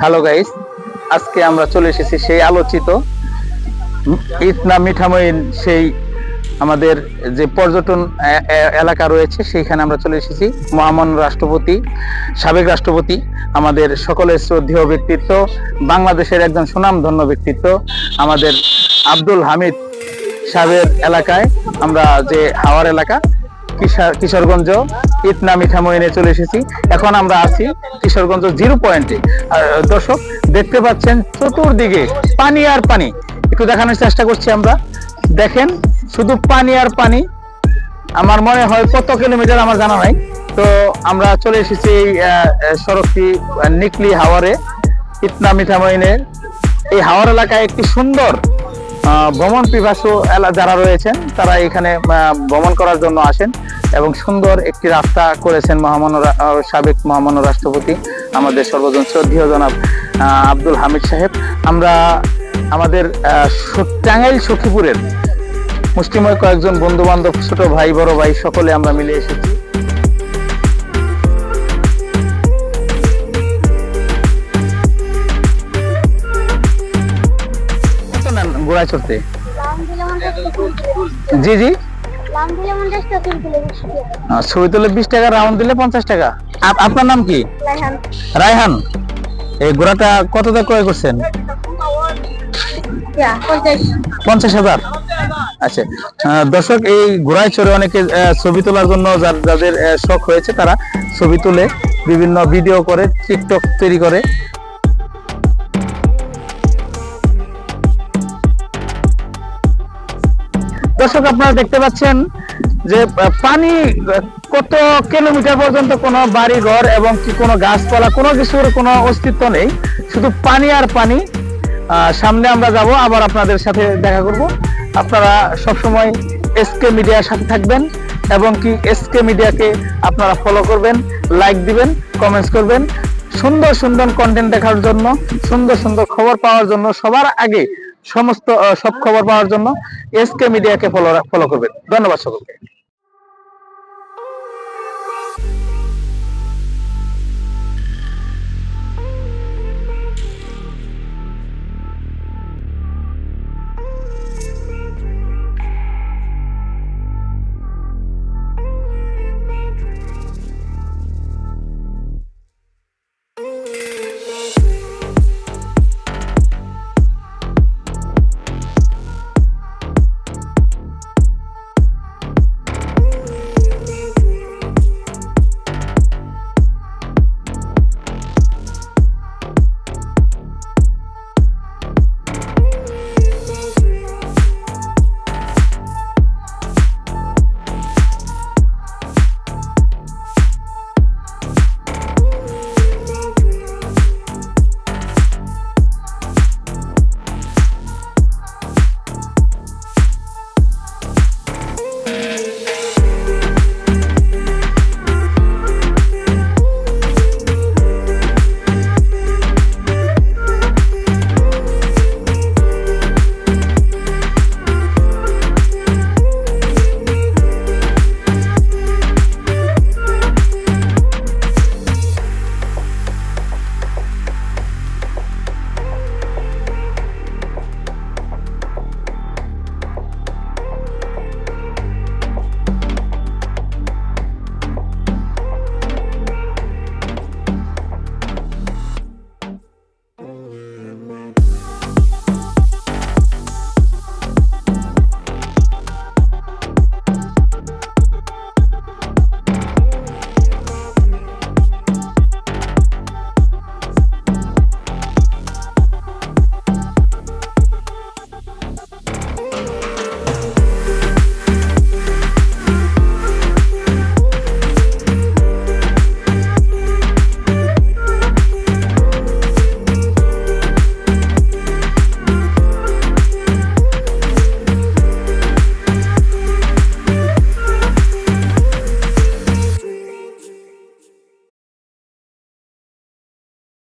Hello guys, আজকে আমরা চলে এসেছি সেই আলোচিত ইতনা মিঠামইন সেই আমাদের যে পর্যটন এলাকা রয়েছে সেইখানে আমরা চলে এসেছি। মহামান্য রাষ্ট্রপতি, সাবেক রাষ্ট্রপতি, আমাদের সকলের শ্রদ্ধেয় ব্যক্তিত্ব, বাংলাদেশের একজন সুনামধন্য ব্যক্তিত্ব আমাদের আব্দুল হামিদ সাহেবের এলাকায় আমরা যে হাওয়ার এলাকা কিশোরগঞ্জ ইতনা মিঠামইনে চলে এসেছি। এখন আমরা আছি কিশোরগঞ্জ 0 পয়েন্টে। দর্শক দেখতে পাচ্ছেন চতুর্দিকে পানি আর পানি। একটু দেখানোর চেষ্টা করছি আমরা। দেখেন শুধু পানি আর পানি। আমার মনে হয় কত কিলোমিটার আমার জানা নাই। তো আমরা চলে এসেছি এই সড়কটি নিকলি হাওয়ারে ইতনা মিঠামইনের এই হাওয়ার এলাকায় একটি সুন্দর ভ্রমণ পিপাসু যারা রয়েছেন তারা এখানে ভ্রমণ করার জন্য আসেন এবং সুন্দর একটি রাস্তা করেছেন সাবেক মহামান্য রাষ্ট্রপতি আমাদের সর্বজন শ্রদ্ধেয় জনাব আব্দুল হামিদ সাহেব। আমরা আমাদের টাঙ্গাইল সখীপুরের মুষ্টিময় কয়েকজন বন্ধু বান্ধব, ছোট ভাই বড় ভাই সকলে আমরা মিলে এসেছি। ঘোড়ায় চড়তে জি জি ছবি তুলে 20 টাকা, রাউন্ড দিলে 50 টাকা। আপনার নাম কি? রায়হান। এই ঘোড়াটা কত টাকা ক্রয় করছেন? 50,000। আচ্ছা দর্শক, এই ঘোড়ায় চড়ে অনেকে ছবি তোলার জন্য যাদের শখ হয়েছে তারা ছবি তুলে বিভিন্ন ভিডিও করে, টিকটক তৈরি করে। দর্শক আপনারা দেখতে পাচ্ছেন যে পানি কত কিলোমিটার পর্যন্ত কোনো বাড়ি ঘর এবং কি কোনো গাছপালা কোনো কিছুর কোনো অস্তিত্ব নেই, শুধু পানি আর পানি। সামনে আমরা যাব, আবার আপনাদের সাথে দেখা করব। আপনারা সবসময় এসকে মিডিয়ার সাথে থাকবেন এবং কি এসকে মিডিয়াকে আপনারা ফলো করবেন, লাইক দিবেন, কমেন্টস করবেন। সুন্দর সুন্দর কন্টেন্ট দেখার জন্য, সুন্দর সুন্দর খবর পাওয়ার জন্য, সবার আগে সব খবর পাওয়ার জন্য এসকে মিডিয়াকে ফলো করবেন। ধন্যবাদ সকলকে।